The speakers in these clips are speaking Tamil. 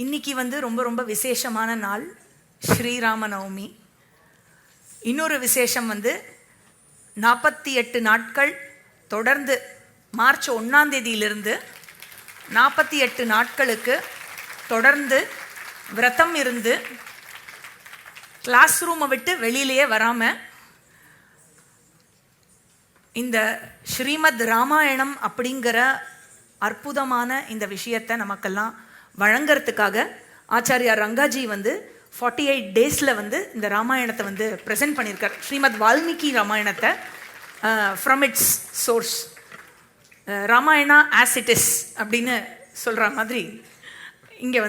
இன்னைக்கு ரொம்ப ரொம்ப விசேஷமான நாள், ஸ்ரீராம நவமி. இன்னொரு விசேஷம் 48 நாட்கள் தொடர்ந்து மார்ச் 1ஆம் தேதியிலிருந்து 48 நாட்களுக்கு தொடர்ந்து விரதம் இருந்து கிளாஸ் ரூமை விட்டு வெளியிலேயே வராமல் இந்த ஸ்ரீமத் ராமாயணம் அப்படிங்கிற அற்புதமான இந்த விஷயத்தை நமக்கெல்லாம் வழங்கிறதுக்காக ஆச்சாரியா ரங்காஜி 48 டேஸில் இந்த ராமாயணத்தை ப்ரெசென்ட் பண்ணியிருக்கார். ஸ்ரீமத் வால்மீகி ராமாயணத்தை from its source, Ramayana as it is அப்படின்னு சொல்கிற மாதிரி இங்கே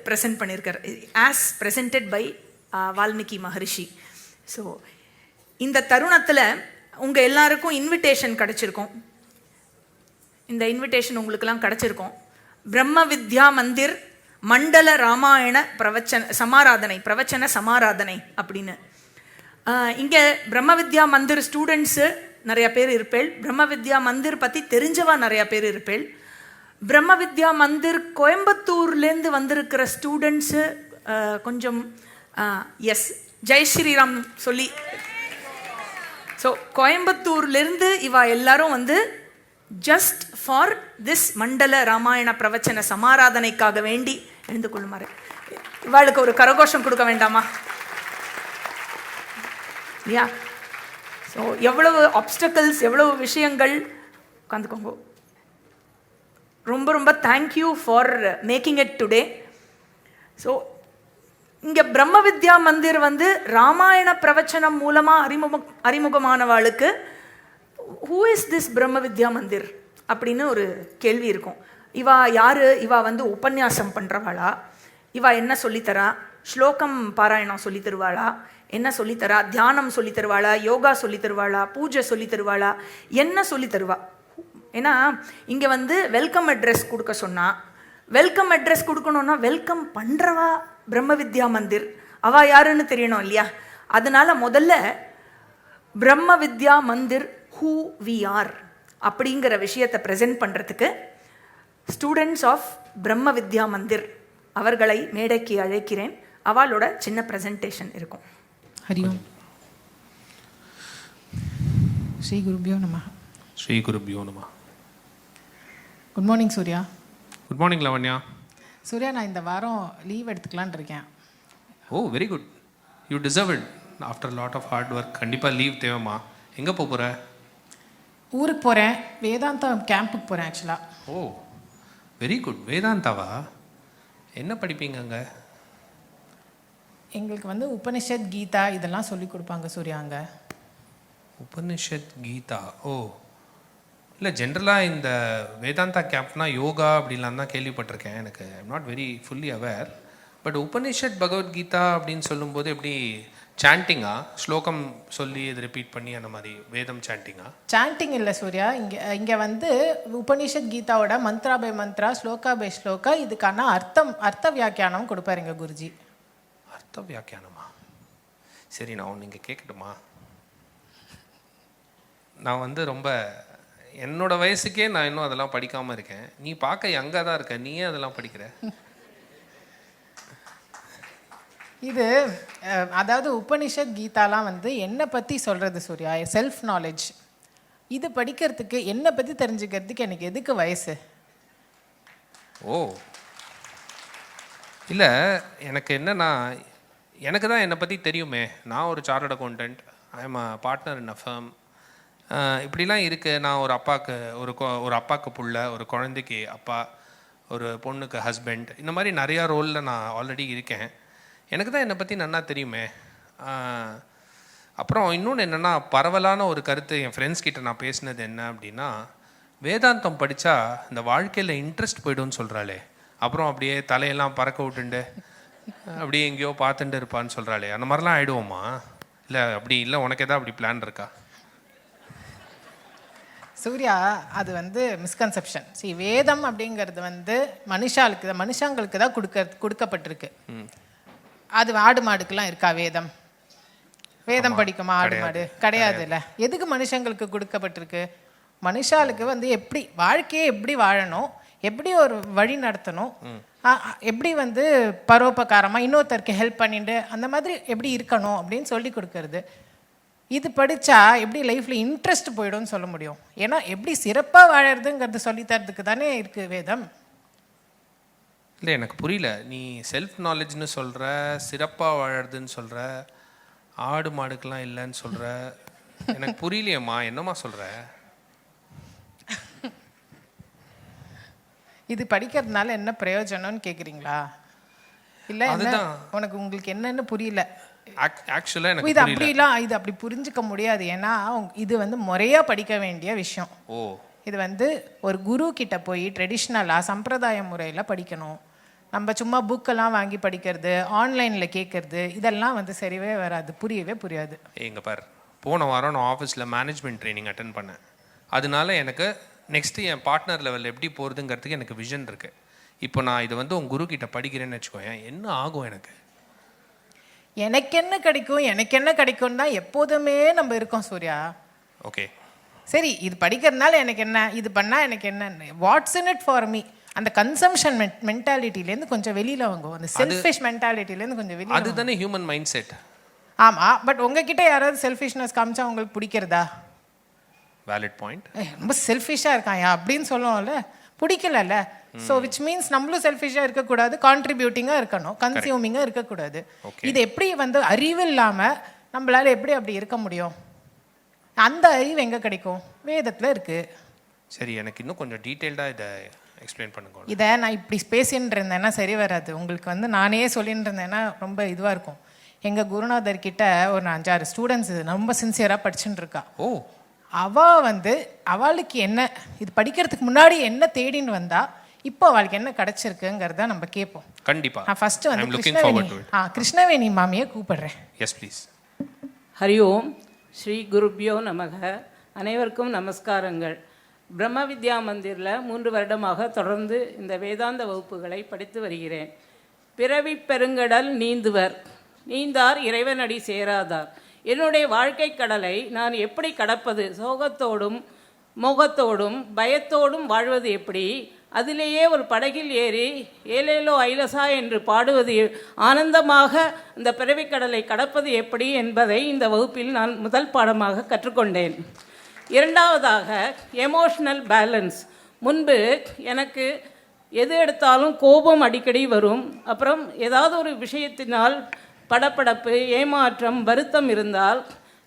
ப்ரெசென்ட் பண்ணியிருக்கார், as presented by Valmiki Maharishi. So இந்த தருணத்தில் உங்கள் எல்லாருக்கும் இன்விடேஷன் கிடச்சிருக்கும். இந்த இன்விடேஷன் உங்களுக்கெல்லாம் கிடச்சிருக்கும். பிரம்ம வித்யா மந்திர் மண்டல ராமாயண பிரவச்சன சமாராதனை அப்படின்னு. இங்கே பிரம்ம வித்யா மந்திர் ஸ்டூடெண்ட்ஸு நிறையா பேர் இருப்பேள். பிரம்ம வித்யா மந்திர் பற்றி தெரிஞ்சவா நிறையா பேர் இருப்பேள். பிரம்ம வித்யா மந்திர் கோயம்புத்தூர்லேருந்து வந்திருக்கிற ஸ்டூடெண்ட்ஸு கொஞ்சம் எஸ் ஜெய் ஸ்ரீராம் சொல்லி. ஸோ கோயம்புத்தூர்லேருந்து இவா எல்லாரும் ஜஸ்ட் ஃபார் திஸ் மண்டல ராமாயண பிரவச்சன சமாராதனைக்காக வேண்டி எழுந்து கொள்ளுமாறு. இவாளுக்கு ஒரு கரகோஷம் கொடுக்க வேண்டாமா? யா. ஸோ எவ்வளவு ஆப்ஸ்டக்கிள்ஸ், எவ்வளவு விஷயங்கள். உட்காந்துக்கோங்க. ரொம்ப ரொம்ப thank you for making it today. So இங்கே பிரம்ம வித்யா மந்திர் ராமாயண பிரவச்சனம் மூலமாக அறிமுகமானவாளுக்கு ஹூ இஸ் திஸ் பிரம்ம வித்யா மந்திர் அப்படின்னு ஒரு கேள்வி இருக்கும். இவா யார்? இவா உபன்யாசம் பண்ணுறவாளா? இவா என்ன சொல்லித்தரா? ஸ்லோகம் பாராயணம் சொல்லி தருவாளா? என்ன சொல்லித்தரா? தியானம் சொல்லி தருவாளா? யோகா சொல்லி தருவாளா? பூஜை சொல்லி தருவாளா? என்ன சொல்லி தருவா? ஏன்னா இங்கே வெல்கம் அட்ரஸ் கொடுக்க சொன்னால், வெல்கம் அட்ரஸ் கொடுக்கணுன்னா வெல்கம் பண்ணுறவா பிரம்ம வித்யா மந்திர், அவள் யாருன்னு தெரியணும் இல்லையா? அதனால முதல்ல பிரம்ம Vidya Mandir who we are அப்படிங்கிற விஷயத்தை ப்ரெசென்ட் பண்ணுறதுக்கு ஸ்டூடெண்ட்ஸ் ஆஃப் பிரம்ம வித்யா மந்திர் அவர்களை மேடைக்கு அழைக்கிறேன். அவளோட சின்ன ப்ரெசன்டேஷன் இருக்கும். ஹரியோம். ஸ்ரீ குருபியோ நமः. ஸ்ரீ குருபியோ நமः. Good morning Surya. Good morning Lavanya. Surya, நான் இந்த வாரம் லீவ் எடுத்துக்கலான் இருக்கேன். Oh very good, you deserve it. After lot of hard work கண்டிப்பாக லீவ் தேவைம்மா. எங்கே போகிற? ஊருக்கு போகிறேன், வேதாந்தா கேம்புக்கு போகிறேன் ஆக்சுவலாக. Oh very good. வேதாந்தாவா? என்ன படிப்பீங்க அங்கே? எங்களுக்கு உபனிஷத் கீதா இதெல்லாம் சொல்லி கொடுப்பாங்க சூர்யா அங்கே. உபனிஷத் கீதா? ஓ இல்லை, ஜென்ரலாக இந்த வேதாந்தா கேம்ப்னா யோகா அப்படின்லாம் தான் கேள்விப்பட்டிருக்கேன். எனக்கு I'm not very fully aware. But Upanishad Bhagavad Gita அப்படின்னு சொல்லும்போது எப்படி சாண்டிங்கா? ஸ்லோகம் சொல்லி இது ரிப்பீட் பண்ணி அந்த மாதிரி வேதம் சாண்டிங்கா? சாண்டிங் இல்லை சூர்யா. இங்கே உபனிஷத் கீதாவோட மந்த்ரா பை மந்த்ரா, ஸ்லோகா பை ஸ்லோகா இதுக்கான அர்த்த வியாக்கியானம் கொடுப்பாரு எங்கள் குருஜி. அர்த்த வியாக்கியானமா? சரி, நான் ஒன்று இங்கே கேட்கட்டுமா? நான் ரொம்ப என்னோட வயசுக்கே நான் இன்னும் அதெல்லாம் படிக்காமல் இருக்கேன். நீ பார்க்க யங்கா தான் இருக்க, நீயே அதெல்லாம் படிக்கிற. இது அதாவது உபனிஷத் கீதாலாம் என்னை பற்றி சொல்கிறது சூர்யா, செல்ஃப் நாலேஜ். இது படிக்கிறதுக்கு என்னை பற்றி தெரிஞ்சுக்கிறதுக்கு எனக்கு எதுக்கு வயசு? ஓ இல்லை, எனக்கு என்னன்னா, எனக்கு தான் என்னை பற்றி தெரியுமே. நான் ஒரு chartered accountant, I am a partner in a firm. இப்படிலாம் இருக்குது. நான் ஒரு அப்பாவுக்கு ஒரு அப்பாவுக்கு புள்ள, ஒரு குழந்தைக்கு அப்பா, ஒரு பொண்ணுக்கு ஹஸ்பண்ட், இந்த மாதிரி நிறையா ரோலில் நான் ஆல்ரெடி இருக்கேன். எனக்கு தான் என்னை பற்றி நன்னா தெரியுமே. அப்புறம் இன்னொன்று என்னென்னா, பரவலான ஒரு கருத்து என் ஃப்ரெண்ட்ஸ் கிட்ட நான் பேசினது என்ன அப்படின்னா, வேதாந்தம் படித்தா இந்த வாழ்க்கையில் இன்ட்ரெஸ்ட் போய்டும்னு சொல்கிறாளே, அப்புறம் அப்படியே தலையெல்லாம் பறக்க விட்டுண்டு அப்படியே எங்கேயோ பார்த்துட்டு இருப்பான்னு சொல்கிறாளே, அந்த மாதிரிலாம் ஆகிடுவோமா? இல்லை அப்படி இல்லை, உனக்கு எதாவது அப்படி பிளான் இருக்கா? சூர்யா, அது மிஸ்கன்செப்ஷன். வேதம் அப்படிங்கிறது மனுஷங்களுக்கு தான் கொடுக்கப்பட்டிருக்கு. அது ஆடு மாடுக்கெல்லாம் இருக்கா வேதம்? வேதம் படிக்குமா ஆடு மாடு? கிடையாது. இல்லை, எதுக்கு மனுஷங்களுக்கு கொடுக்கப்பட்டிருக்கு? மனுஷாளுக்கு எப்படி வாழ்க்கையை எப்படி வாழணும், எப்படி ஒரு வழி நடத்தணும், எப்படி வந்து பரோபகாரமாக இன்னொருத்தருக்கு ஹெல்ப் பண்ணிட்டு அந்த மாதிரி எப்படி இருக்கணும் அப்படின்னு சொல்லி கொடுக்கறது. இது படித்தா எப்படி லைஃப்பில் இன்ட்ரெஸ்ட் போய்டும்னு சொல்ல முடியும். ஏன்னா எப்படி சிறப்பாக வாழறதுங்கிறது சொல்லித்தரதுக்கு தானே இருக்குது வேதம். இல்லை, எனக்கு புரியல. நீ செல்ஃப் நாலேஜ்னு சொல்கிற, சிறப்பாக வாழறதுன்னு சொல்கிற, ஆடு மாடுக்கெலாம் இல்லைன்னு சொல்கிற. எனக்கு புரியலையம்மா, என்னம்மா சொல்கிற? இது படிக்கிறதுனால என்ன பிரயோஜனம்னு கேட்குறீங்களா? இல்லை, அதுதான் உங்களுக்கு என்னன்னு புரியல. ஆக்சுவலாக எனக்கு இது அப்படிலாம் இது அப்படி புரிஞ்சுக்க முடியாது. ஏன்னா இது வந்து முறையாக படிக்க வேண்டிய விஷயம். இது வந்து ஒரு குரு கிட்ட போய் ட்ரெடிஷ்னலாக சம்பிரதாய முறையில் படிக்கணும். நம்ம சும்மா புக்கெல்லாம் வாங்கி படிக்கிறது, ஆன்லைனில் கேட்கறது, இதெல்லாம் வந்து சரிவே வராது, புரியவே புரியாது. எங்க பார், போன வாரம் நான் ஆஃபீஸில் மேனேஜ்மெண்ட் ட்ரைனிங் அட்டன் பண்ணேன். அதனால எனக்கு நெக்ஸ்ட்டு என் பார்ட்னர் லெவலில் எப்படி போகிறதுங்கிறதுக்கு எனக்கு விஷன் இருக்குது. இப்போ நான் இதை வந்து உங்கள் குரு கிட்ட படிக்கிறேன்னு வச்சுக்கோங்க, என்ன ஆகும்? எனக்கு என்ன கிடைக்கும் தான் எப்போதுமே நம்ம இருக்கோம் சூர்யா. ஓகே, சரி, இது படிக்கிறதுனால எனக்கு என்ன, இது பண்ணால் எனக்கு என்ன, watts in it for me? அந்த கன்சம்ஷன் மென்டாலிட்டிலேருந்து கொஞ்சம் வெளியில் வாங்குவோம். அந்த செல்ஃபிஷ் மென்டாலிட்டிலேருந்து கொஞ்சம் வெளியில். அதுதானே ஹியூமன் மைண்ட் செட். ஆமாம், பட் உங்ககிட்ட யாராவது செல்ஃபிஷ்னஸ் காமிச்சா உங்களுக்கு பிடிக்கிறதா? Valid point. ரொம்ப செல்ஃபிஷாக இருக்காயா அப்படின்னு சொல்லுவோம்ல, பிடிக்கலல்ல. ஸோ விச் மீன்ஸ் நம்மளும் செல்ஃபிஷாக இருக்கக்கூடாது, கான்ட்ரிபியூட்டிங்காக இருக்கணும், கன்சியூமிங்காக இருக்கக்கூடாது. இது எப்படி வந்து அறிவு இல்லாமல் நம்மளால எப்படி அப்படி இருக்க முடியும்? அந்த அறிவு எங்கே கிடைக்கும்? வேதத்தில் இருக்குது. சரி, எனக்கு இன்னும் கொஞ்சம் டீட்டெயில்டாக இதை எக்ஸ்பிளைன் பண்ணுங்க. இதை நான் இப்படி பேசின்னு இருந்தேன்னா சரி வராது. உங்களுக்கு வந்து நானே சொல்லிட்டு இருந்தேன்னா ரொம்ப இதுவாக இருக்கும். எங்கள் குருநாதர் கிட்ட ஒரு 5-6 ஸ்டூடெண்ட்ஸ் ரொம்ப சின்சியராக படிச்சுட்டு இருக்கா. அவள் வந்து அவளுக்கு என்ன இது படிக்கிறதுக்கு முன்னாடி என்ன தேடின்னு வந்தா, இப்போ அவளுக்கு என்ன கிடைச்சிருக்குங்கிறத நம்ம கேட்போம். கண்டிப்பாக. நான் ஃபர்ஸ்ட் வந்து கிருஷ்ணவேணி மாமியை கூப்பிடுறேன். Yes please. ஹரி ஓம். ஸ்ரீ குருப்யோ நமக. அனைவருக்கும் நமஸ்காரங்கள். பிரம்ம வித்யா மந்திரில் 3 வருடமாக தொடர்ந்து இந்த வேதாந்த வகுப்புகளை படித்து வருகிறேன். பிறவி பெருங்கடல் நீந்துவர், நீந்தார் இறைவனடி சேராதார். என்னுடைய வாழ்க்கை கடலை நான் எப்படி கடப்பது? சோகத்தோடும் மோகத்தோடும் பயத்தோடும் வாழ்வது எப்படி? அதிலேயே ஒரு படகில் ஏறி ஏலேலோ ஐலசா என்று பாடுவது ஆனந்தமாக இந்த பிறவிக்கடலை கடப்பது எப்படி என்பதை இந்த வகுப்பில் நான் முதல் பாடமாக கற்றுக்கொண்டேன். இரண்டாவதாக எமோஷ்னல் பேலன்ஸ். முன்பு எனக்கு எது எடுத்தாலும் கோபம் அடிக்கடி வரும். அப்புறம் ஏதாவது ஒரு விஷயத்தினால் படப்படப்பு, ஏமாற்றம், வருத்தம் இருந்தால்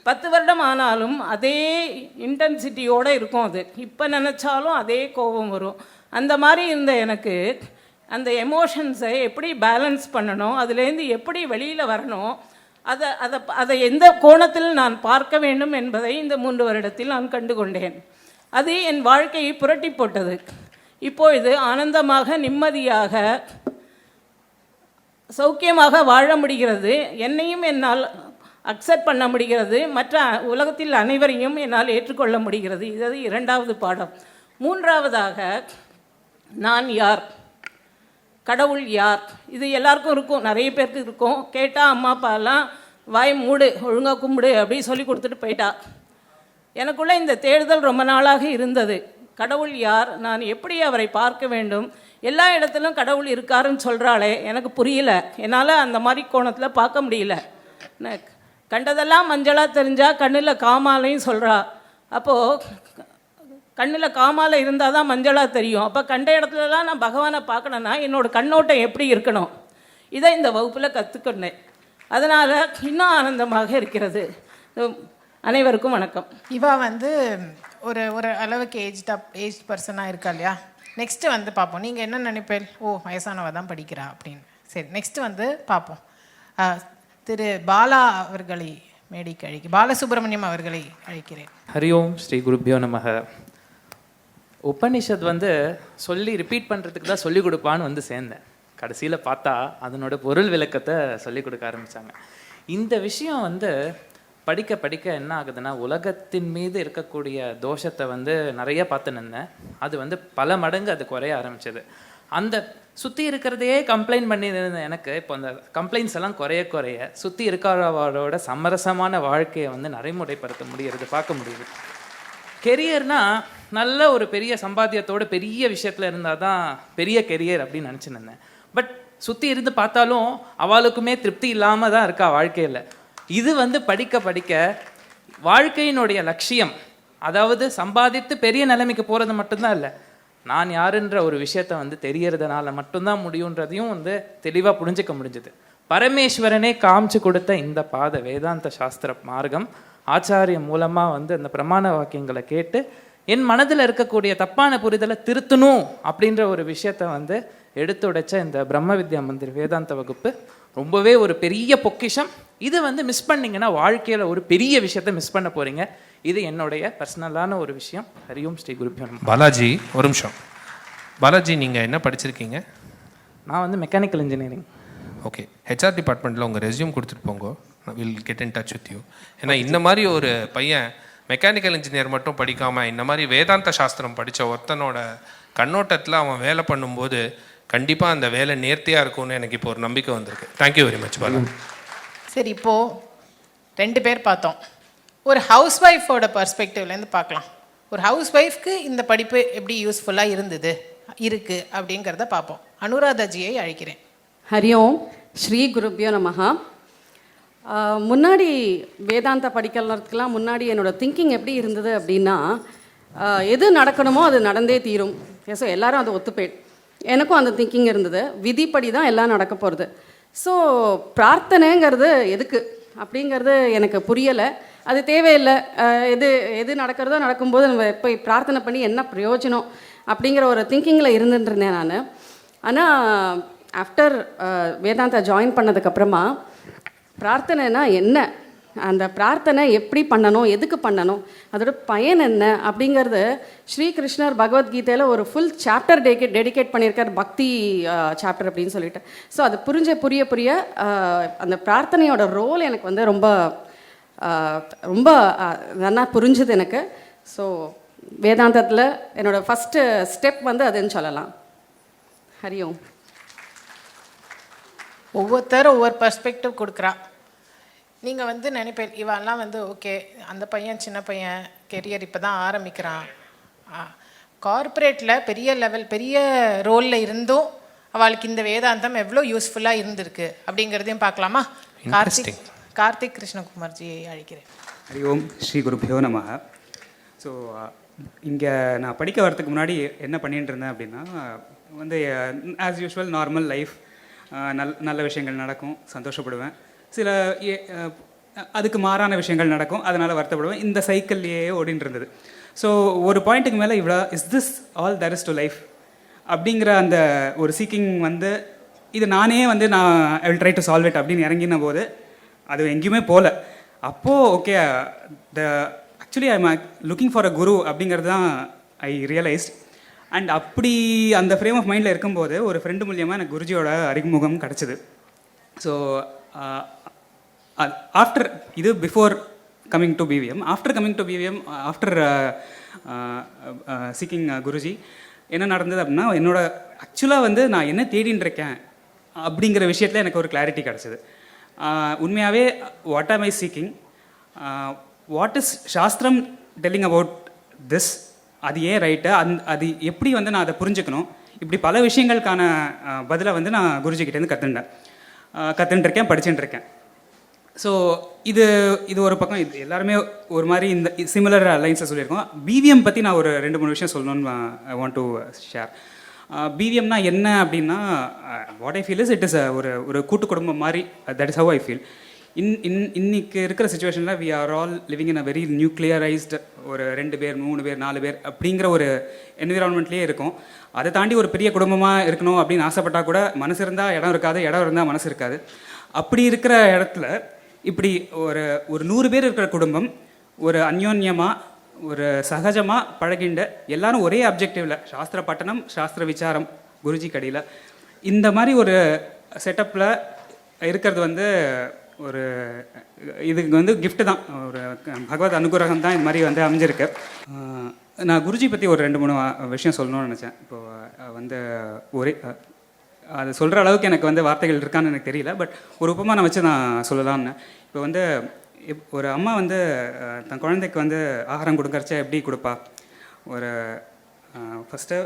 10 வருடம் ஆனாலும் அதே இன்டென்சிட்டியோடு இருக்கும். அது இப்போ நினச்சாலும் அதே கோபம் வரும். அந்த மாதிரி இருந்த எனக்கு அந்த எமோஷன்ஸை எப்படி பேலன்ஸ் பண்ணணும், அதுலேருந்து எப்படி வெளியில் வரணும், அதை எந்த கோணத்தில் நான் பார்க்க வேண்டும் என்பதை இந்த 3 வருடத்தில் நான் கண்டுகொண்டேன். அது என் வாழ்க்கையை புரட்டி போட்டது. இப்பொழுது ஆனந்தமாக, நிம்மதியாக, சௌக்கியமாக வாழ முடிகிறது. என்னையும் என்னால் அக்செப்ட் பண்ண முடிகிறது. மற்ற உலகத்தில் அனைவரையும் என்னால் ஏற்றுக்கொள்ள முடிகிறது. இது 2வது பாடம். 3வதாக நான் யார், கடவுள் யார், இது எல்லாருக்கும் இருக்கும், நிறைய பேருக்கு இருக்கும். கேட்டால் அம்மா அப்பாலாம் வாய் மூடு, ஒழுங்காக கும்பிடு அப்படி சொல்லி கொடுத்துட்டு போயிட்டா. எனக்குள்ளே இந்த தேடுதல் ரொம்ப நாளாக இருந்தது. கடவுள் யார், நான் எப்படி அவரை பார்க்க வேண்டும், எல்லா இடத்துலையும் கடவுள் இருக்காருன்னு சொல்கிறாளே, எனக்கு புரியல. என்னால் அந்த மாதிரி கோணத்தில் பார்க்க முடியல. கண்டதெல்லாம் மஞ்சளாக தெரிஞ்சால் கண்ணில் காமாலையும் சொல்கிறா. அப்போது கண்ணில் காமாலை இருந்தால் தான் மஞ்சளாக தெரியும். அப்போ கண்ட இடத்துலலாம் நான் பகவானை பார்க்கணுன்னா என்னோடய கண்ணோட்டம் எப்படி இருக்கணும், இதை இந்த வகுப்பில் கற்றுக்கொண்டேன். அதனால் இன்னும் ஆனந்தமாக இருக்கிறது. அனைவருக்கும் வணக்கம். இவா வந்து ஒரு ஒரு அளவுக்கு ஏஜ் பர்சனாக இருக்கா இல்லையா? நெக்ஸ்ட்டு வந்து பார்ப்போம். நீங்கள் என்ன நினைப்பேன்? வயசானவ தான் படிக்கிறா அப்படின்னு. சரி, நெக்ஸ்ட்டு வந்து பார்ப்போம். திரு பாலா அவர்களை மேடைக்கு அழைக்கிறேன். பாலசுப்ரமணியம் அவர்களை அழைக்கிறேன். ஹரி ஓம். ஸ்ரீ குருப்யோ நமக. உபனிஷத் வந்து சொல்லி ரிப்பீட் பண்ணுறதுக்கு தான் சொல்லிக் கொடுப்பான்னு வந்து சேர்ந்தேன். கடைசியில் பார்த்தா அதனோட பொருள் விளக்கத்தை சொல்லிக் கொடுக்க ஆரம்பித்தாங்க. இந்த விஷயம் வந்து படிக்க படிக்க என்ன ஆகுதுன்னா, உலகத்தின் மீது இருக்கக்கூடிய தோஷத்தை வந்து நிறைய பார்த்து நின்றேன். அது வந்து பல மடங்கு அது குறைய ஆரம்பிச்சது. அந்த சுற்றி இருக்கிறதையே கம்ப்ளைண்ட் பண்ணி இருந்தேன். எனக்கு இப்போ அந்த கம்ப்ளைண்ட்ஸ் எல்லாம் குறைய குறைய சுற்றி இருக்கிறவரோட சமரசமான வாழ்க்கையை வந்து நடைமுறைப்படுத்த முடியறது, பார்க்க முடியுது. கெரியர்னால் நல்ல ஒரு பெரிய சம்பாத்தியத்தோட பெரிய விஷயத்தில் இருந்தால் தான் பெரிய கெரியர் அப்படின்னு நினச்சின்னு இருந்தேன். பட் சுற்றி இருந்து பார்த்தாலும் அவளுக்குமே திருப்தி இல்லாமல் தான் இருக்கா வாழ்க்கையில். இது வந்து படிக்க படிக்க வாழ்க்கையினுடைய லட்சியம், அதாவது சம்பாதித்து பெரிய நிலைமைக்கு போகிறது மட்டும்தான் இல்லை, நான் யாருன்ற ஒரு விஷயத்த வந்து தெரியறதுனால மட்டும்தான் முடியுன்றதையும் வந்து தெளிவாக புரிஞ்சுக்க முடிஞ்சுது. பரமேஸ்வரனே காமிச்சு கொடுத்த இந்த பாதை வேதாந்த சாஸ்திர மார்க்கம் ஆச்சாரியம் மூலமாக வந்து அந்த பிரமாண வாக்கியங்களை கேட்டு என் மனதில் இருக்கக்கூடிய தப்பான புரிதலை திருத்தணும் அப்படின்ற ஒரு விஷயத்த வந்து எடுத்து உடைச்ச இந்த பிரம்ம வித்யா மந்திர் வேதாந்த வகுப்பு ரொம்பவே ஒரு பெரிய பொக்கிஷம். இது வந்து மிஸ் பண்ணிங்கன்னா வாழ்க்கையில் ஒரு பெரிய விஷயத்த மிஸ் பண்ண போகிறீங்க. இது என்னுடைய பர்சனலான ஒரு விஷயம். ஹரியோம் ஸ்ரீ குருபியோ நமः. பாலாஜி ஒரு நிமிஷம். பாலாஜி நீங்கள் என்ன படிச்சிருக்கீங்க? நான் வந்து மெக்கானிக்கல் இன்ஜினியரிங். ஓகே, ஹெச்ஆர் டிபார்ட்மெண்ட்டில் உங்கள் ரெஸ்யூம் கொடுத்துட்டு போங்க, will get in touch with you. ஏன்னா இந்த மாதிரி ஒரு பையன் மெக்கானிக்கல் இன்ஜினியர் மட்டும் படிக்காமல் இந்த மாதிரி வேதாந்த சாஸ்திரம் படித்த ஒருத்தனோட கண்ணோட்டத்தில் அவன் வேலை பண்ணும்போது கண்டிப்பாக அந்த வேலை நேர்த்தியாக இருக்கும்னு எனக்கு இப்போ ஒரு நம்பிக்கை வந்திருக்கு. Thank you very much Bala. சரி, இப்போது 2 பேர் பார்த்தோம். ஒரு ஹவுஸ் ஒய்ஃபோட பர்ஸ்பெக்டிவ்லேருந்து பார்க்கலாம். ஒரு ஹவுஸ் ஒய்ஃப்க்கு இந்த படிப்பு எப்படி யூஸ்ஃபுல்லாக இருக்குது அப்படிங்கிறத பார்ப்போம். அனுராதாஜியை அழைக்கிறேன். ஹரியோம் ஸ்ரீ குருபியோ நமः. முன்னாடி வேதாந்தா படிக்கிறதுக்கெலாம் முன்னாடி என்னோடய திங்கிங் எப்படி இருந்தது அப்படின்னா, எது நடக்கணுமோ அது நடந்தே தீரும். ஸோ எல்லாரும் அதை ஒத்துப்பேன். எனக்கும் அந்த திங்கிங் இருந்தது. விதிப்படி தான் எல்லாம் நடக்க போகிறது. ஸோ பிரார்த்தனைங்கிறது எதுக்கு அப்படிங்கிறது எனக்கு புரியலை. அது தேவையில்லை. எது எது நடக்கிறதோ நடக்கும்போது நம்ம போய் பிரார்த்தனை பண்ணி என்ன பிரயோஜனம் அப்படிங்கிற ஒரு திங்கிங்கில் இருந்துட்டுருந்தேன் நான். ஆனால் ஆஃப்டர் வேதாந்தா ஜாயின் பண்ணதுக்கப்புறமா பிரார்த்தனைனா என்ன, அந்த பிரார்த்தனை எப்படி பண்ணணும், எதுக்கு பண்ணணும், அதோட பயன் என்ன அப்படிங்கிறது ஸ்ரீகிருஷ்ணர் பகவத்கீதையில் ஒரு ஃபுல் சாப்டர் டெடிகேட் பண்ணியிருக்கார், பக்தி சாப்டர் அப்படின்னு சொல்லிட்டு. ஸோ அது புரிய புரிய அந்த பிரார்த்தனையோட ரோல் எனக்கு வந்து ரொம்ப ரொம்ப நல்லா புரிஞ்சுது எனக்கு. ஸோ வேதாந்தத்தில் என்னோடய ஃபஸ்ட்டு ஸ்டெப் வந்து அதுன்னு சொல்லலாம். ஹரியோம். ஒவ்வொருத்தரும் ஒவ்வொரு பர்ஸ்பெக்டிவ் கொடுக்குறா. நீங்கள் வந்து நினைப்பேன் இவெல்லாம் வந்து ஓகே, அந்த பையன் சின்ன பையன் கெரியர் இப்போ தான் ஆரம்பிக்கிறான், கார்ப்பரேட்டில் பெரிய லெவல் பெரிய ரோலில் இருந்தும் அவளுக்கு இந்த வேதாந்தம் எவ்வளோ யூஸ்ஃபுல்லாக இருந்திருக்கு அப்படிங்கிறதையும் பார்க்கலாமா? கார்த்திக் கிருஷ்ணகுமார்ஜியை அழைக்கிறேன். ஹரி ஓம் ஸ்ரீ குருபியோ நமः. ஸோ இங்கே நான் படிக்க வரதுக்கு முன்னாடி என்ன பண்ணிட்டு இருந்தேன் அப்படின்னா, வந்து ஆஸ் யூஷுவல் நார்மல் லைஃப், நல்ல விஷயங்கள் நடக்கும், சந்தோஷப்படுவேன். சில அதுக்கு மாறான விஷயங்கள் நடக்கும், அதனால் வருத்தப்படுவேன். இந்த சைக்கிள்லேயே ஓடின்னு இருந்தது. ஸோ ஒரு பாயிண்ட்டுக்கு மேலே இவ்வளோ is this all there is to life அப்படிங்கிற அந்த ஒரு சீக்கிங் வந்து, இது நானே வந்து நான் I will try to solve it அப்படின்னு இறங்கின போது அது எங்கேயுமே போகல. அப்போது okay, actually I am looking for a guru அப்படிங்கிறது தான் ஐ ரியலைஸ்ட். அண்ட் அப்படி அந்த ஃப்ரேம் ஆஃப் மைண்டில் இருக்கும்போது ஒரு ஃப்ரெண்டு மூலியமாக எனக்கு குருஜியோட அறிமுகம் கிடச்சிது. ஸோ ஆஃப்டர் இது before coming to PVM, after coming to PVM, after seeking Guruji, என்ன நடந்தது அப்படின்னா, என்னோட ஆக்சுவலாக வந்து நான் என்ன தேடின்னு இருக்கேன் அப்படிங்கிற விஷயத்தில் எனக்கு ஒரு கிளாரிட்டி கிடச்சிது. உண்மையாகவே வாட் ஆம் ஐ சீக்கிங், வாட் இஸ் சாஸ்திரம் டெல்லிங் அபவுட் திஸ், அது ஏன் ரைட்டு, அது எப்படி வந்து நான் அதை புரிஞ்சுக்கணும், இப்படி பல விஷயங்களுக்கான பதிலை வந்து நான் குருஜிக்கிட்டேருந்து கற்றுட்டுருக்கேன், படிச்சுட்டுருக்கேன். ஸோ இது ஒரு பக்கம். இது எல்லாருமே ஒரு மாதிரி இந்த சிமிலர் லைன்ஸை சொல்லியிருக்கோம். பிவிஎம் பற்றி நான் ஒரு 2-3 விஷயம் சொல்லணும்னு ஐ வாண்ட் டு ஷேர். பிவிஎம்னா என்ன அப்படின்னா, what I feel is it is ஒரு கூட்டு குடும்பம் மாதிரி. That is how I feel. இன்னைக்கு இருக்கிற சுச்சுவேஷனில் we are all living in a very nuclearised, ஒரு 2 பேர் 3 பேர் 4 பேர் அப்படிங்கிற ஒரு என்விரான்மெண்ட்லேயே இருக்கும். அதை தாண்டி ஒரு பெரிய குடும்பமாக இருக்கணும் அப்படின்னு ஆசைப்பட்டால் கூட மனசு இருந்தால் இடம் இருக்காது, இடம் இருந்தால் மனசு இருக்காது. அப்படி இருக்கிற இடத்துல இப்படி ஒரு 100 பேர் இருக்கிற குடும்பம் ஒரு அந்யோன்யமாக ஒரு சகஜமாக பழகிண்டு எல்லாரும் ஒரே அப்ஜெக்டிவில் சாஸ்திர பட்டணம், சாஸ்திர விசாரம், குருஜி கடியில், இந்த மாதிரி ஒரு செட்டப்பில் இருக்கிறது வந்து ஒரு இதுக்கு வந்து கிஃப்ட்டு தான், ஒரு பகவத் அனுகிரகம் தான் இது மாதிரி வந்து அமைஞ்சிருக்கு. நான் குருஜி பற்றி ஒரு 2-3 விஷயம் சொல்லணும்னு நினச்சேன். இப்போது வந்து ஒரே அது சொல்கிற அளவுக்கு எனக்கு வந்து வார்த்தைகள் இருக்கான்னு எனக்கு தெரியல, பட் ஒரு உபமா நான் வச்சு நான் சொல்லலாம்னு. இப்போ வந்து ஒரு அம்மா வந்து தன் குழந்தைக்கு வந்து ஆகாரம் கொடுக்கறச்ச எப்படி கொடுப்பா, ஒரு ஃபஸ்ட்டு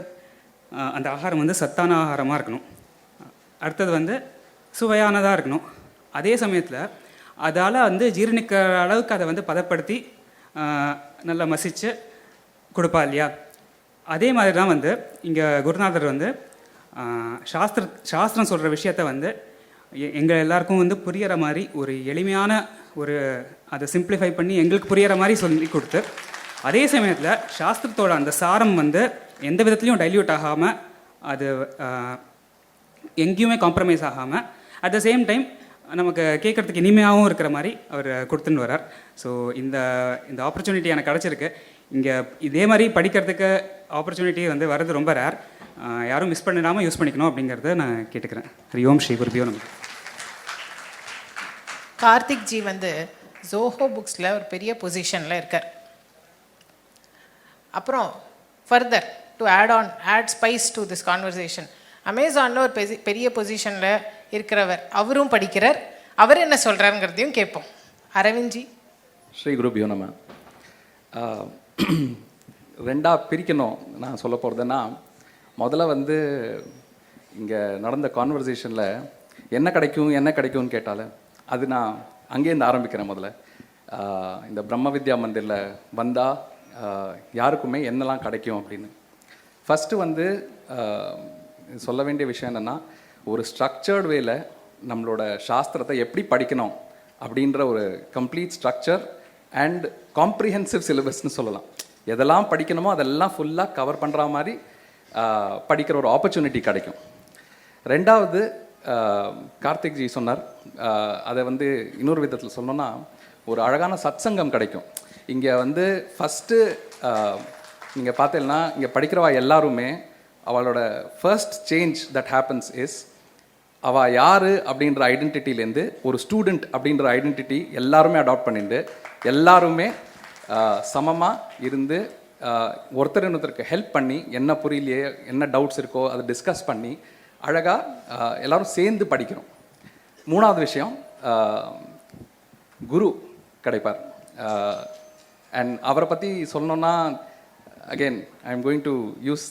அந்த ஆகாரம் வந்து சத்தான ஆகாரமாக இருக்கணும். அடுத்தது வந்து சுவையானதாக இருக்கணும். அதே சமயத்தில் அதால் வந்து ஜீரணிக்கிற அளவுக்கு அதை வந்து பதப்படுத்தி நல்லா மசித்து கொடுப்பா இல்லையா? அதே மாதிரி தான் வந்து இங்கே குருநாதர் வந்து சாஸ்திரம் சொல்கிற விஷயத்த வந்து எங்கள் எல்லாருக்கும் வந்து புரிகிற மாதிரி ஒரு எளிமையான ஒரு அதை சிம்பிளிஃபை பண்ணி எங்களுக்கு புரிகிற மாதிரி சொல்லி கொடுத்து, அதே சமயத்தில் சாஸ்திரத்தோட அந்த சாரம் வந்து எந்த விதத்துலையும் டைல்யூட் ஆகாமல், அது எங்கேயுமே காம்ப்ரமைஸ் ஆகாமல், அட் த சேம் டைம் நமக்கு கேட்குறதுக்கு இனிமையாகவும் இருக்கிற மாதிரி அவர் கொடுத்துன்னு வரார். ஸோ இந்த ஆப்பர்ச்சுனிட்டி எனக்கு கிடச்சிருக்கு. இங்கே இதே மாதிரி படிக்கிறதுக்கு ஆப்பர்ச்சுனிட்டி வந்து வர்றது ரொம்ப ரேர். யாரும் மிஸ் பண்ணிடாமல் யூஸ் பண்ணிக்கணும் அப்படிங்கிறத நான் கேட்டுக்கிறேன். ஹரி ஓம் ஸ்ரீ குருபியோ நமக. கார்த்திக் ஜி வந்து ஜோஹோ புக்ஸில் ஒரு பெரிய பொசிஷனில் இருக்கார். அப்புறம் further to add spice to this conversation, அமேசானில் ஒரு பெரிய பொசிஷனில் இருக்கிறவர், அவரும் படிக்கிறார். அவர் என்ன சொல்கிறாருங்கிறதையும் கேட்போம். அரவிந்த்ஜி. ஸ்ரீ குருபியோ நம. ரெண்டாக பிரிக்கணும் நான் சொல்ல போகிறதுன்னா, முதல்ல வந்து இங்கே நடந்த கான்வர்சேஷனில் என்ன கிடைக்கும்னு கேட்டால அது நான் அங்கேருந்து ஆரம்பிக்கிறேன். முதல்ல இந்த பிரம்ம வித்யா மந்திரில் வந்தால் யாருக்குமே என்னெல்லாம் கிடைக்கும் அப்படின்னு ஃபஸ்ட்டு வந்து சொல்ல வேண்டிய விஷயம் என்னென்னா, ஒரு ஸ்ட்ரக்சர்டு வேல நம்மளோட சாஸ்திரத்தை எப்படி படிக்கணும் அப்படின்ற ஒரு கம்ப்ளீட் ஸ்ட்ரக்சர் அண்ட் காம்ப்ரிஹென்சிவ் சிலபஸ்ன்னு சொல்லலாம். எதெல்லாம் படிக்கணுமோ அதெல்லாம் ஃபுல்லாக கவர் பண்ணுற மாதிரி படிக்கிற ஒரு ஆப்பர்ச்சுனிட்டி கிடைக்கும். ரெண்டாவது கார்த்திக் ஜி சொன்னார், அதை வந்து இன்னொரு விதத்தில் சொல்லணும்னா ஒரு அழகான சத்சங்கம் கிடைக்கும். இங்கே வந்து ஃபஸ்ட்டு நீங்கள் பார்த்தீங்கன்னா இங்கே படிக்கிறவா எல்லாருமே அவளோட first change that happens is அவள் யார் அப்படின்ற ஐடென்டிட்டிலேருந்து ஒரு ஸ்டூடெண்ட் அப்படின்ற ஐடென்டிட்டி எல்லாருமே அடாப்ட் பண்ணிட்டு எல்லாருமே சமமாக இருந்து ஒருத்தருக்கு ஹெல்ப் பண்ணி என்ன புரியலையே என்ன டவுட்ஸ் இருக்கோ அதை டிஸ்கஸ் பண்ணி அழகாக எல்லோரும் சேர்ந்து படிக்கிறோம். மூணாவது விஷயம், குரு கிடைப்பார். அண்ட் அவரை பற்றி சொல்லணுன்னா again I am going to use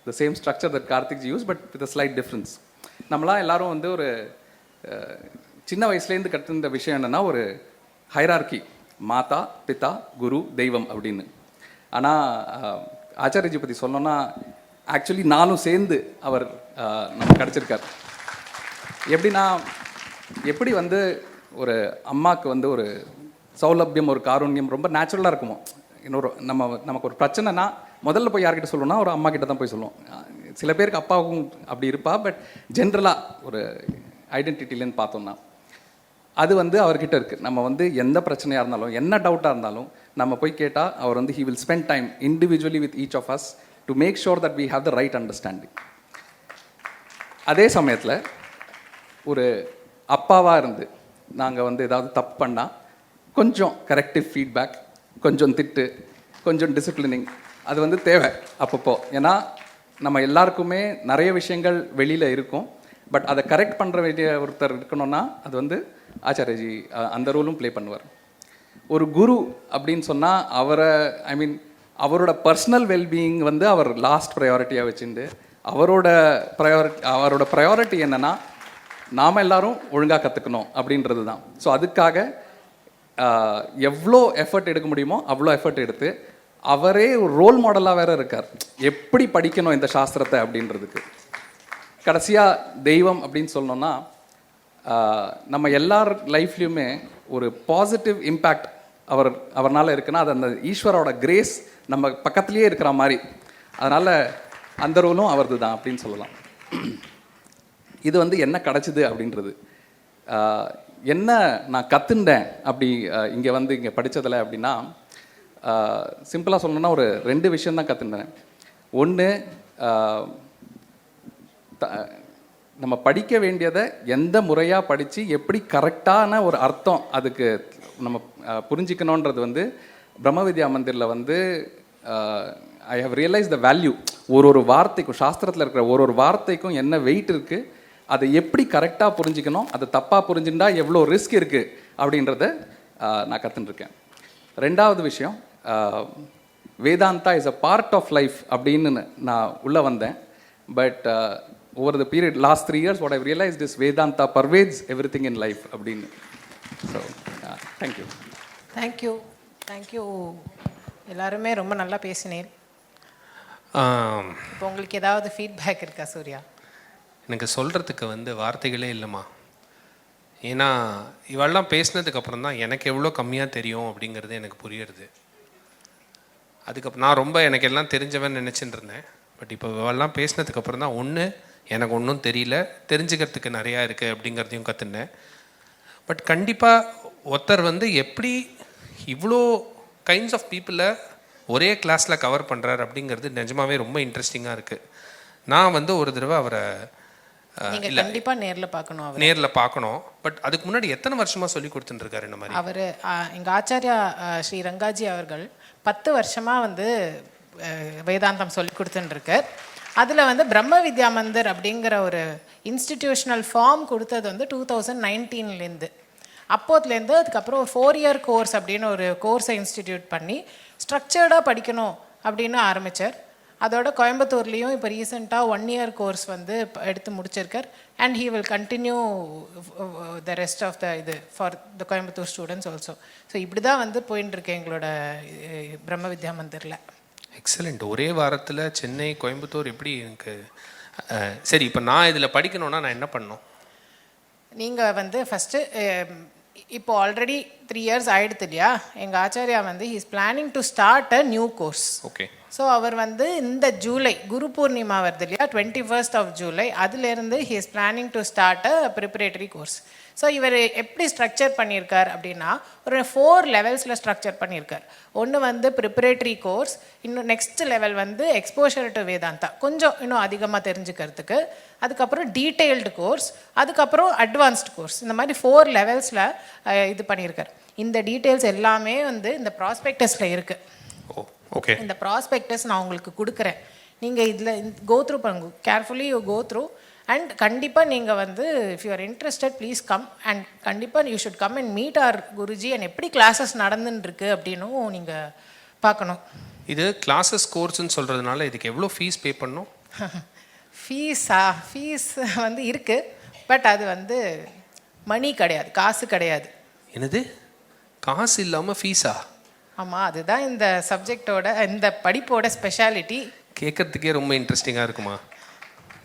the same structure that Karthik use but with a slide difference. நம்மளாம் எல்லோரும் வந்து ஒரு சின்ன வயசுலேருந்து கற்றுந்த விஷயம் என்னென்னா ஒரு ஹைரார்கி, மாதா பிதா குரு தெய்வம் அப்படின்னு. ஆனால் ஆச்சாரியஜி பற்றி சொல்லணும்னா ஆக்சுவலி நானும் சேர்ந்து அவர் நம்ம கிடச்சிருக்கார். எப்படின்னா எப்படி வந்து ஒரு அம்மாவுக்கு வந்து ஒரு சௌலபியம் ஒரு காருண்யம் ரொம்ப நேச்சுரலாக இருக்குமோ. இன்னொரு நமக்கு ஒரு பிரச்சனைனா முதல்ல போய் யார்கிட்ட சொல்லணும்னா ஒரு அம்மா கிட்ட தான் போய் சொல்லுவோம். சில பேருக்கு அப்பாவும் அப்படி இருப்பா, பட் ஜென்ரலாக ஒரு ஐடென்டிட்டிலேருந்து பார்த்தோம்னா அது வந்து அவர்கிட்ட இருக்குது. நம்ம வந்து எந்த பிரச்சனையாக இருந்தாலும் என்ன டவுட்டாக இருந்தாலும் நம்ம போய் கேட்டால் அவர் வந்து he will spend time individually with each of us to make sure that we have the right understanding. அதே சமயத்தில் ஒரு அப்பாவாக இருந்து நாங்கள் வந்து ஏதாவது தப்பு பண்ணால் கொஞ்சம் கரெக்டிவ் ஃபீட்பேக், கொஞ்சம் திட்டு, கொஞ்சம் டிசிப்ளினிங் அது வந்து தேவை அப்பப்போ. ஏன்னா நம்ம எல்லாருக்குமே நிறைய விஷயங்கள் வெளியில் இருக்கும், பட் அதை கரெக்ட் பண்ணுற வேண்டிய ஒருத்தர் இருக்கணும்னா அது வந்து ஆச்சாரியஜி அந்த ரோலும் ப்ளே பண்ணுவார். ஒரு குரு அப்படின்னு சொன்னால் அவரோட பர்சனல் வெல்பீயிங் வந்து அவர் லாஸ்ட் ப்ரையாரிட்டியாக வச்சுட்டு அவரோட ப்ரையாரிட்டி என்னென்னா நாம் எல்லாரும் ஒழுங்காக கற்றுக்கணும் அப்படின்றது தான். ஸோ அதுக்காக எவ்வளோ எஃபர்ட் எடுக்க முடியுமோ அவ்வளோ எஃபர்ட் எடுத்து அவரே ஒரு ரோல் மாடலாக வேற இருக்கார் எப்படி படிக்கணும் இந்த சாஸ்திரத்தை அப்படின்றதுக்கு. கடைசியாக தெய்வம் அப்படின்னு சொல்லணும்னா நம்ம எல்லார் லைஃப்லையுமே ஒரு பாசிட்டிவ் இம்பேக்ட் அவர்னால இருக்குன்னா அது அந்த ஈஸ்வரோட கிரேஸ் நம்ம பக்கத்துலேயே இருக்கிற மாதிரி. அதனால் அந்த ரோலும் அவரது தான் அப்படின்னு சொல்லலாம். இது வந்து என்ன கிடச்சிது அப்படின்றது, என்ன நான் கற்றுண்டேன் அப்படி இங்கே படித்ததில் அப்படின்னா சிம்பிளாக சொல்லணும்னா ஒரு 2 விஷயந்தான் கற்றுண்டேன். ஒன்று, நம்ம படிக்க வேண்டியதை எந்த முறையாக படித்து எப்படி கரெக்டான ஒரு அர்த்தம் அதுக்கு நம்ம புரிஞ்சிக்கணுன்றது வந்து பிரம்ம வித்யா மந்திரில் வந்து I have realise the value. ஒரு வார்த்தைக்கும் சாஸ்திரத்தில் இருக்கிற ஒரு வார்த்தைக்கும் என்ன வெயிட் இருக்குது, அதை எப்படி கரெக்டாக புரிஞ்சிக்கணும், அதை தப்பாக புரிஞ்சுட்டா எவ்வளோ ரிஸ்க் இருக்குது அப்படின்றத நான் கற்றுட்டுருக்கேன். ரெண்டாவது விஷயம், Vedanta is a part of life அப்படின்னு நான் உள்ளே வந்தேன். But over the period, last 3 years, what I've realized is Vedanta pervades everything in life. அப்படின்னு. So, thank you. தேங்க்யூ எல்லாருமே ரொம்ப நல்லா பேசினேன். இப்போ உங்களுக்கு ஏதாவது ஃபீட்பேக் இருக்கா சூர்யா? எனக்கு சொல்கிறதுக்கு வார்த்தைகளே இல்லைம்மா. ஏன்னா இவெல்லாம் பேசினதுக்கப்புறம் தான் எனக்கு எவ்வளோ கம்மியாக தெரியும் அப்படிங்கிறது எனக்கு புரியுறது. அதுக்கப்புறம் நான் ரொம்ப எனக்கு எல்லாம் தெரிஞ்சவன் நினச்சிட்டு இருந்தேன். பட் இப்போ இவெல்லாம் பேசினதுக்கப்புறம் தான் ஒன்று எனக்கு ஒன்றும் தெரியல, தெரிஞ்சுக்கிறதுக்கு நிறையா இருக்குது அப்படிங்கிறதையும் கற்றுனேன். பட் கண்டிப்பாக ஒருத்தர் எப்படி இவ்வளோ கைண்ட்ஸ் ஆஃப் பீப்புளை ஒரே கிளாஸில் கவர் பண்ணுறார் அப்படிங்கிறது நிஜமாவே ரொம்ப இன்ட்ரெஸ்டிங்காக இருக்குது. நான் ஒரு தடவை அவரை கண்டிப்பாக நேரில் பார்க்கணும். பட் அதுக்கு முன்னாடி எத்தனை வருஷமாக சொல்லி கொடுத்துட்டுருக்காரு இந்த மாதிரி? அவர் எங்கள் ஆச்சாரியா ஸ்ரீ ரங்காஜி அவர்கள் 10 வருஷமாக வேதாந்தம் சொல்லி கொடுத்துட்டுருக்கார். அதில் பிரம்ம வித்யா மந்திர் அப்படிங்கிற ஒரு இன்ஸ்டிடியூஷனல் ஃபார்ம் கொடுத்தது 2019லேருந்து. அப்போதுலேருந்து அதுக்கப்புறம் ஒரு 4 இயர் கோர்ஸ் அப்படின்னு ஒரு கோர்ஸை இன்ஸ்டிடியூட் பண்ணி ஸ்ட்ரக்சர்டாக படிக்கணும் அப்படின்னு ஆரம்பித்தார். அதோட கோயம்புத்தூர்லேயும் இப்போ ரீசெண்டாக 1 இயர் கோர்ஸ் எடுத்து முடிச்சிருக்கார். And he will continue the rest of the இது for the Coimbatore students also. So இப்படி தான் போயின்னு இருக்கு எங்களோட பிரம்ம வித்யா மந்திரில். எக்ஸலண்ட். ஒரே வாரத்தில் சென்னை, கோயம்புத்தூர் எப்படி எனக்கு சரி. இப்போ நான் இதில் படிக்கணும்னா நான் என்ன பண்ணணும்? நீங்கள் ஃபஸ்ட்டு இப்போ ஆல்ரெடி 3 இயர்ஸ் ஆகிடுது இல்லையா? எங்கள் acharya he is planning to start a new course. Okay. So அவர் இந்த ஜூலை குரு பூர்ணிமா வருது இல்லையா, 21st of July, அதுலேருந்து he is planning to start a preparatory course. So இவர் எப்படி ஸ்ட்ரக்சர் பண்ணியிருக்கார் அப்படின்னா ஒரு 4 லெவல்ஸில் ஸ்ட்ரக்சர் பண்ணியிருக்கார். ஒன்று ப்ரிப்பரேட்டரி கோர்ஸ், இன்னும் next level exposure to Vedanta, கொஞ்சம் இன்னும் அதிகமாக தெரிஞ்சுக்கிறதுக்கு. அதுக்கப்புறம் டீட்டெயில்டு கோர்ஸ், அதுக்கப்புறம் அட்வான்ஸ்டு கோர்ஸ். இந்த மாதிரி 4 லெவல்ஸில் இது பண்ணியிருக்கார். இந்த டீட்டெயில்ஸ் எல்லாமே இந்த ப்ராஸ்பெக்டஸில் இருக்குது. ஓகே. இந்த ப்ராஸ்பெக்டஸ் நான் உங்களுக்கு கொடுக்குறேன். நீங்கள் இதில் கோ த்ரூ பண்ணுங்க, carefully you go through. And கண்டிப்பாக நீங்கள் if you are interested please come. And கண்டிப்பாக you should come and meet our Guruji. And எப்படி கிளாஸஸ் நடந்துருக்கு அப்படின்னும் நீங்கள் பார்க்கணும். இது கிளாஸஸ் கோர்ஸ்ன்னு சொல்கிறதுனால இதுக்கு எவ்வளோ ஃபீஸ் பே பண்ணணும்? ஃபீஸ் இருக்குது. பட் அது மணி கிடையாது, காசு கிடையாது. என்னது காசு இல்லாமல் ஃபீஸா? ஆமாம், அதுதான் இந்த சப்ஜெக்டோட இந்த படிப்போட ஸ்பெஷாலிட்டி. கேட்குறதுக்கே ரொம்ப இன்ட்ரெஸ்டிங்காக இருக்குமா?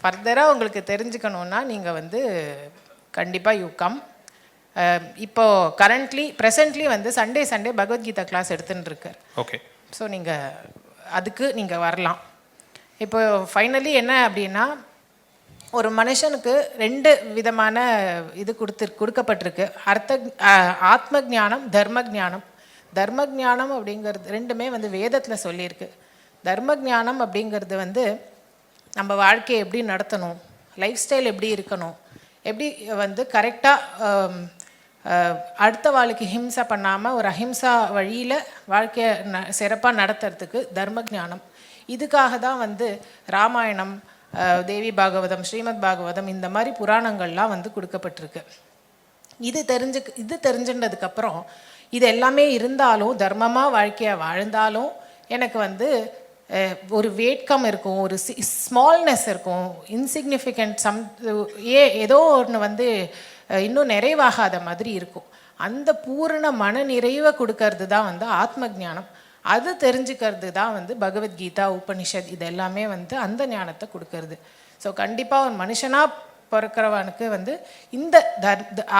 ஃபர்தராக உங்களுக்கு தெரிஞ்சுக்கணுன்னா நீங்கள் கண்டிப்பாக யூ கம். இப்போது ப்ரெசென்ட்லி சண்டே பகவத்கீதா கிளாஸ் எடுத்துன்னு இருக்கார். ஓகே. ஸோ அதுக்கு நீங்கள் வரலாம். இப்போ ஃபைனலி என்ன அப்படின்னா, ஒரு மனுஷனுக்கு 2 விதமான இது கொடுக்கப்பட்டிருக்கு. ஆத்ம ஞானம், தர்ம ஞானம். தர்ம ஞானம் அப்படிங்கிறது ரெண்டுமே வேதத்தில் சொல்லியிருக்கு. தர்ம ஞானம் அப்படிங்கிறது நம்ம வாழ்க்கையை எப்படி நடத்தணும், லைஃப் ஸ்டைல் எப்படி இருக்கணும், எப்படி கரெக்டாக அடுத்த வாழ்க்கை ஹிம்சை பண்ணாமல் ஒரு அஹிம்சா வழியில் வாழ்க்கையை சிறப்பாக நடத்துறதுக்கு தர்ம ஞானம். இதுக்காக தான் ராமாயணம், தேவி பாகவதம், ஸ்ரீமத் பாகவதம் இந்த மாதிரி புராணங்கள்லாம் கொடுக்கப்பட்டிருக்கு. இது தெரிஞ்சுட்டதுக்கப்புறம் இது எல்லாமே இருந்தாலும் தர்மமாக வாழ்க்கையை வாழ்ந்தாலும் எனக்கு ஒரு வேட்கம் இருக்கும், ஒரு ஸ்மால்னஸ் இருக்கும், இன்சிக்னிஃபிகண்ட் ஏதோ ஒன்று இன்னும் நிறைவாகாத மாதிரி இருக்கும். அந்த பூரண மன நிறைவை கொடுக்கறது தான் ஆத்ம ஞானம். அது தெரிஞ்சுக்கிறது தான் பகவத்கீதா, உபனிஷத் இது எல்லாமே அந்த ஞானத்தை கொடுக்கறது. ஸோ கண்டிப்பாக ஒரு மனுஷனாக பிறக்கிறவனுக்கு இந்த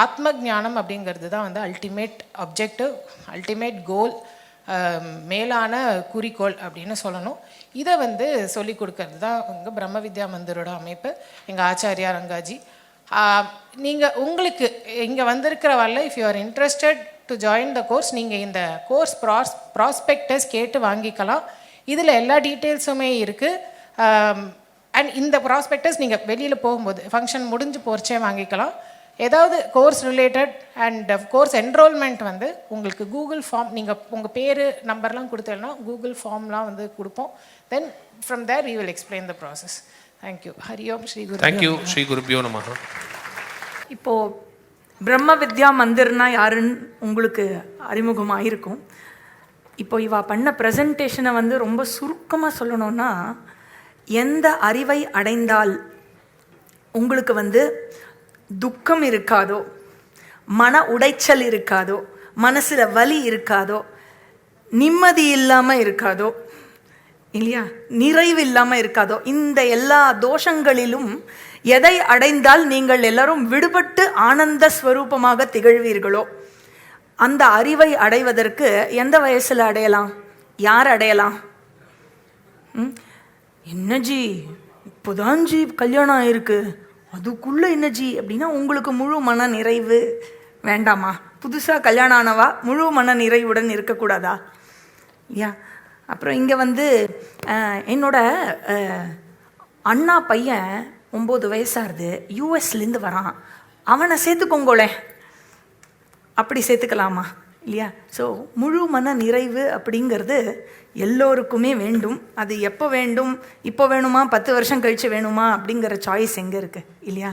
ஆத்ம ஞானம் அப்படிங்கிறது தான் அல்டிமேட் அப்ஜெக்டிவ், அல்டிமேட் கோல், மேலான குறிக்கோள் அப்படின்னு சொல்லணும். இதை சொல்லி கொடுக்கறது தான் எங்கள் பிரம்ம வித்யா மந்திரோட அமைப்பு, எங்கள் ஆச்சாரியா ரங்காஜி. நீங்கள் உங்களுக்கு இங்கே வந்திருக்கிற வரல, if you are interested to join the course, நீங்கள் இந்த கோர்ஸ் ப்ராஸ்பெக்டஸ் கேட்டு வாங்கிக்கலாம். இதில் எல்லா டீட்டெயில்ஸுமே இருக்குது. அண்ட் இந்த ப்ராஸ்பெக்டஸ் நீங்கள் வெளியில் போகும்போது ஃபங்க்ஷன் முடிஞ்சு போகிறச்சே வாங்கிக்கலாம். ஏதாவது course related and course enrolment உங்களுக்கு கூகுள் ஃபார்ம், நீங்கள் உங்கள் பேர் நம்பர்லாம் கொடுத்தேன்னா கூகுள் ஃபார்ம்லாம் கொடுப்போம். Then from there we will explain the process. Thank you. Hari Om Shri Guru. Thank you. Shri குருபியோ நமஹ. இப்போது பிரம்ம வித்யா மந்திர்னா யாருன்னு உங்களுக்கு அறிமுகமாக இருக்கும். இப்போ இவா பண்ண ப்ரெசன்டேஷனை ரொம்ப சுருக்கமாக சொல்லணும்னா, எந்த அறிவை அடைந்தால் உங்களுக்கு வந்து துக்கம் இருக்காதோ, மன உடைச்சல் இருக்காதோ, மனசில் வலி இருக்காதோ, நிம்மதி இல்லாமல் இருக்காதோ, இல்லையா, நிறைவு இல்லாமல் இருக்காதோ, இந்த எல்லா தோஷங்களிலும் எதை அடைந்தால் நீங்கள் எல்லாரும் விடுபட்டு ஆனந்த ஸ்வரூபமாக திகழ்வீர்களோ அந்த அறிவை அடைவதற்கு எந்த வயசில் அடையலாம்? யார் அடையலாம்? என்ன ஜி இப்போதான் ஜி கல்யாணம் ஆயிருக்கு, அதுக்குள்ளே என்ன ஜி அப்படின்னா உங்களுக்கு முழு மன நிறைவு வேண்டாமா? புதுசாக கல்யாணம் ஆனவா முழு மன நிறைவுடன் இருக்கக்கூடாதா? இல்லையா? அப்புறம் இங்கே வந்து என்னோட அண்ணா பையன் 9 வயசாகுது, யூஎஸ்லேருந்து வரான், அவனை சேர்த்துக்கோங்களே. அப்படி சேர்த்துக்கலாமா? இல்லையா? ஸோ முழு மன நிறைவு அப்படிங்கிறது எல்லோருக்குமே வேண்டும். அது எப்போ வேண்டும், இப்போ வேணுமா 10 வருஷம் கழித்து வேணுமா அப்படிங்கிற சாய்ஸ் எங்கே இருக்குது? இல்லையா?